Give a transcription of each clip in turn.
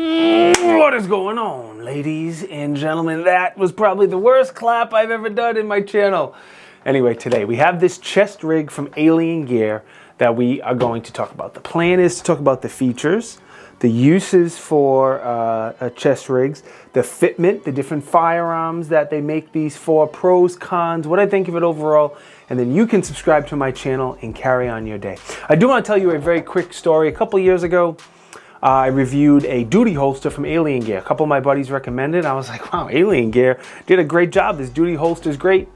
What is going on, ladies and gentlemen? That was probably the worst clap I've ever done in my channel. Anyway, today we have this chest rig from Alien Gear that we are going to talk about. The plan is to talk about the features, the uses for chest rigs, the fitment, the different firearms that they make these for, pros, cons, what I think of it overall, and then you can subscribe to my channel and carry on your day. I do want to tell you a very quick story. A couple years ago, I reviewed a duty holster from Alien Gear. A couple of my buddies recommended it. I was like, wow, Alien Gear did a great job. This duty holster is great.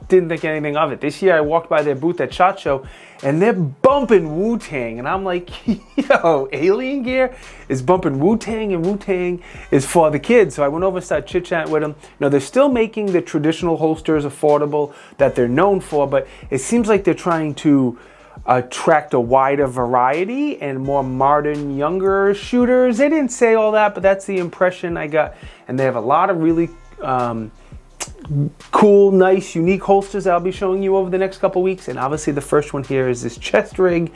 Didn't think anything of it. This year I walked by their booth at SHOT Show and they're bumping Wu-Tang. And I'm like, yo, Alien Gear is bumping Wu-Tang and Wu-Tang is for the kids. So I went over and started chit-chatting with them. Now they're still making the traditional holsters affordable that they're known for, but it seems like they're trying to attract a wider variety and more modern, younger shooters. They didn't say all that, but that's the impression I got. And they have a lot of really cool, nice, unique holsters I'll be showing you over the next couple weeks. And obviously the first one here is this chest rig.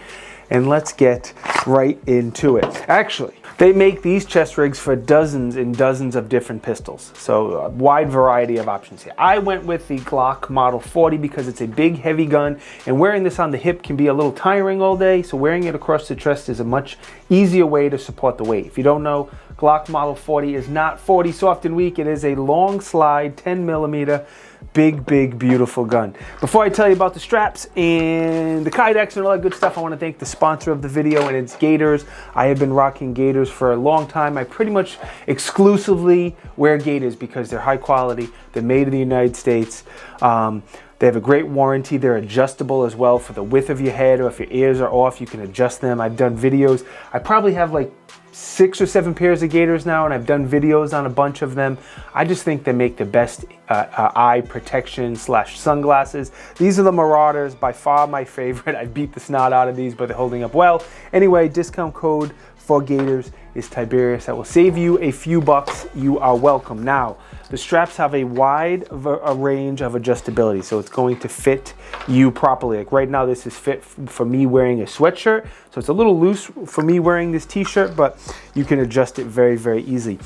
And let's get right into it. Actually, they make these chest rigs for dozens and dozens of different pistols. So a wide variety of options here. I went with the Glock Model 40 because it's a big, heavy gun, and wearing this on the hip can be a little tiring all day. So wearing it across the chest is a much easier way to support the weight. If you don't know, Glock Model 40 is not 40 soft and weak. It is a long slide, 10 millimeter, big, big, beautiful gun. Before I tell you about the straps and the kydex and all that good stuff, I want to thank the sponsor of the video, and it's Gators. I have been rocking Gators for a long time. I pretty much exclusively wear Gators because they're high quality. They're made in the United States. They have a great warranty. They're adjustable as well for the width of your head, or if your ears are off, you can adjust them. I've done videos. I probably have like 6 or 7 pairs of Gators now, and I've done videos on a bunch of them. I just think they make the best eye protection / sunglasses. These are the Marauders, by far my favorite. I beat the snot out of these, but they're holding up well. Anyway, discount code for Gators is Tiberious. That will save you a few bucks. You are welcome. Now, the straps have a wide range of adjustability, so it's going to fit you properly. Like right now, this is fit for me wearing a sweatshirt, so it's a little loose for me wearing this t-shirt, but you can adjust it very, very easily.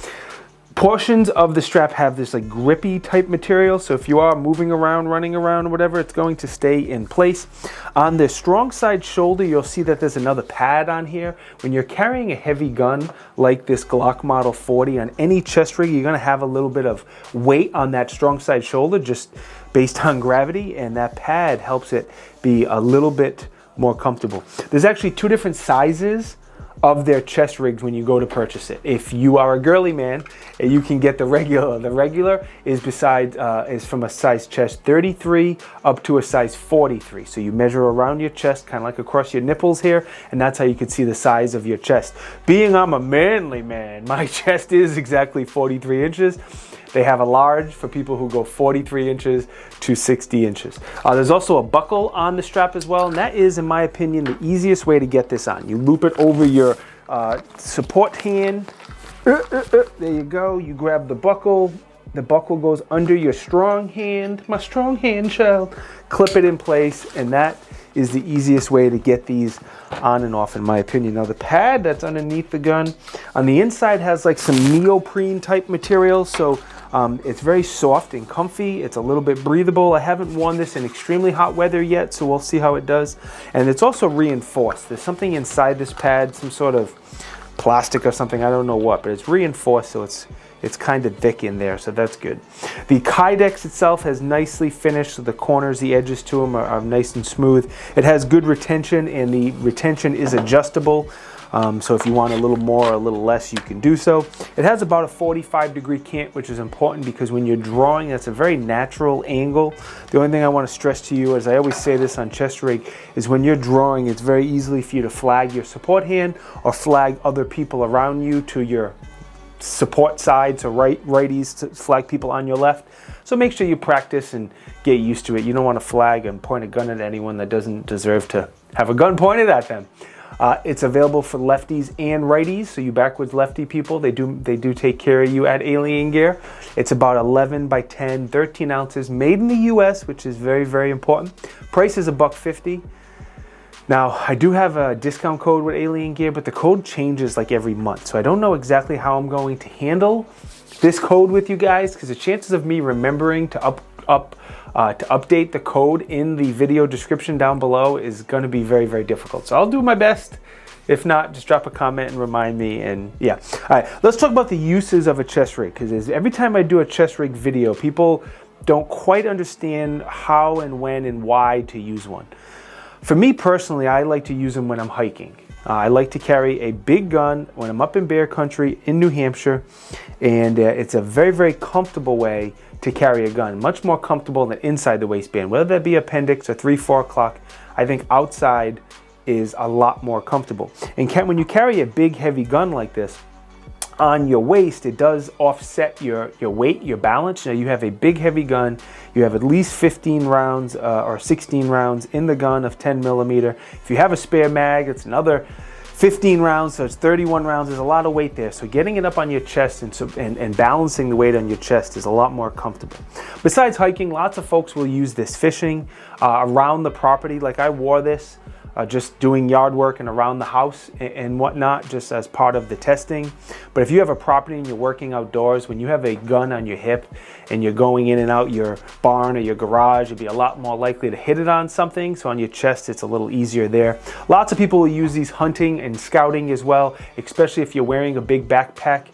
Portions of the strap have this like grippy type material, so if you are moving around, running around, or whatever, it's going to stay in place. On the strong side shoulder, you'll see that there's another pad on here. When you're carrying a heavy gun like this Glock Model 40 on any chest rig, you're going to have a little bit of weight on that strong side shoulder just based on gravity, and that pad helps it be a little bit more comfortable. There's actually 2 different sizes of their chest rigs when you go to purchase it. If you are a girly man, you can get the regular. The regular is is from a size chest 33 up to a size 43. So you measure around your chest, kind of like across your nipples here, and that's how you can see the size of your chest. Being I'm a manly man, my chest is exactly 43 inches. They have a large for people who go 43 inches to 60 inches. There's also a buckle on the strap as well, and that is, in my opinion, the easiest way to get this on. You loop it over your support hand. There you go. You grab the buckle. The buckle goes under your strong hand. My strong hand, child. Clip it in place, and that is the easiest way to get these on and off, in my opinion. Now the pad that's underneath the gun on the inside has like some neoprene type material, so it's very soft and comfy. It's a little bit breathable. I haven't worn this in extremely hot weather yet, so we'll see how it does. And it's also reinforced. There's something inside this pad, some sort of plastic or something, I don't know what, but it's reinforced, so it's kind of thick in there, so that's good. The kydex itself has nicely finished, so the corners, the edges to them are nice and smooth. It has good retention, and the retention is adjustable. So if you want a little more or a little less, you can do so. It has about a 45-degree cant, which is important because when you're drawing, that's a very natural angle. The only thing I want to stress to you, as I always say this on chest rig, is when you're drawing, it's very easy for you to flag your support hand or flag other people around you to your support side, so righties to flag people on your left. So make sure you practice and get used to it. You don't want to flag and point a gun at anyone that doesn't deserve to have a gun pointed at them. It's available for lefties and righties, so you backwards lefty people, they do take care of you at Alien Gear. It's about 11 by 10, 13 ounces, made in the US, which is very, very important. Price is $150. Now, I do have a discount code with Alien Gear, but the code changes like every month. So I don't know exactly how I'm going to handle this code with you guys, because the chances of me remembering to update the code in the video description down below is going to be very, very difficult. So I'll do my best. If not, just drop a comment and remind me, and yeah. All right, let's talk about the uses of a chest rig, because every time I do a chest rig video, people don't quite understand how and when and why to use one. For me personally, I like to use them when I'm hiking. I like to carry a big gun when I'm up in bear country in New Hampshire, and it's a very, very comfortable way to carry a gun. Much more comfortable than inside the waistband. Whether that be appendix or 3/4 o'clock, I think outside is a lot more comfortable. And when you carry a big, heavy gun like this on your waist, it does offset your weight, your balance. Now you have a big, heavy gun. You have at least 15 rounds or 16 rounds in the gun of 10 millimeter. If you have a spare mag, it's another 15 rounds, so it's 31 rounds. There's a lot of weight there. So getting it up on your chest and balancing the weight on your chest is a lot more comfortable. Besides hiking, lots of folks will use this fishing around the property. Like I wore this just doing yard work and around the house and whatnot, just as part of the testing. But if you have a property and you're working outdoors, when you have a gun on your hip and you're going in and out your barn or your garage, you'd be a lot more likely to hit it on something. So on your chest, it's a little easier there. Lots of people will use these hunting and scouting as well, especially if you're wearing a big backpack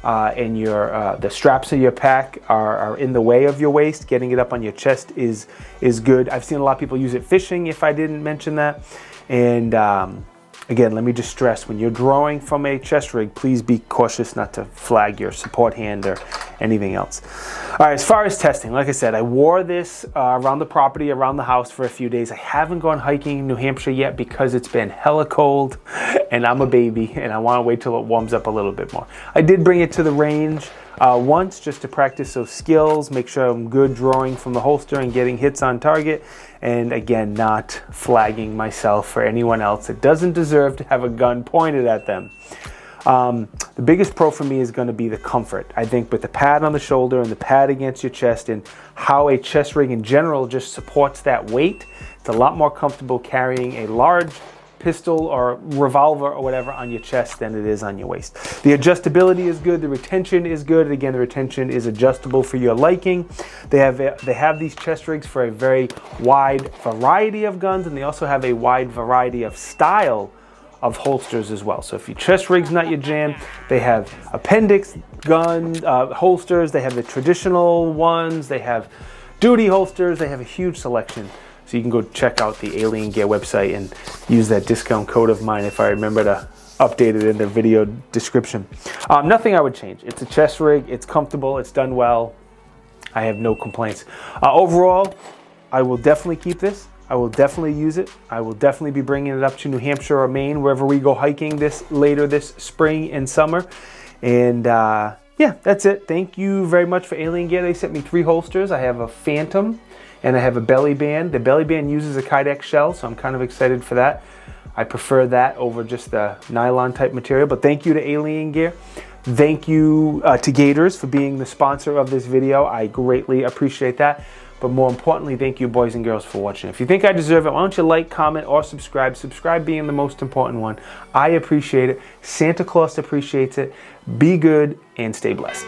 and the straps of your pack are in the way of your waist. Getting it up on your chest is good. I've seen a lot of people use it fishing, if I didn't mention that. And again, let me just stress, when you're drawing from a chest rig, please be cautious not to flag your support hand or anything else. All right, as far as testing, like I said, I wore this around the property, around the house for a few days. I haven't gone hiking in New Hampshire yet because it's been hella cold and I'm a baby and I want to wait till it warms up a little bit more. I did bring it to the range once just to practice those skills, make sure I'm good drawing from the holster and getting hits on target, and again, not flagging myself or anyone else that doesn't deserve to have a gun pointed at them. The biggest pro for me is going to be the comfort. I think with the pad on the shoulder and the pad against your chest and how a chest rig in general just supports that weight, it's a lot more comfortable carrying a large pistol or revolver or whatever on your chest than it is on your waist. The adjustability is good, the retention is good, and again, the retention is adjustable for your liking. They have these chest rigs for a very wide variety of guns, and they also have a wide variety of style of holsters as well. So if your chest rig's not your jam, they have appendix gun holsters, they have the traditional ones, they have duty holsters, they have a huge selection. So you can go check out the Alien Gear website and use that discount code of mine if I remember to update it in the video description. Nothing I would change. It's a chest rig, it's comfortable, it's done well. I have no complaints. Overall, I will definitely keep this. I will definitely use it. I will definitely be bringing it up to New Hampshire or Maine, wherever we go hiking later this spring and summer. And yeah, that's it. Thank you very much for Alien Gear. They sent me 3 holsters. I have a Phantom and I have a belly band. The belly band uses a Kydex shell, so I'm kind of excited for that. I prefer that over just the nylon type material, but thank you to Alien Gear. Thank you to Gators for being the sponsor of this video. I greatly appreciate that. But more importantly, thank you boys and girls for watching. If you think I deserve it, why don't you like, comment, or subscribe? Subscribe being the most important one. I appreciate it. Santa Claus appreciates it. Be good and stay blessed.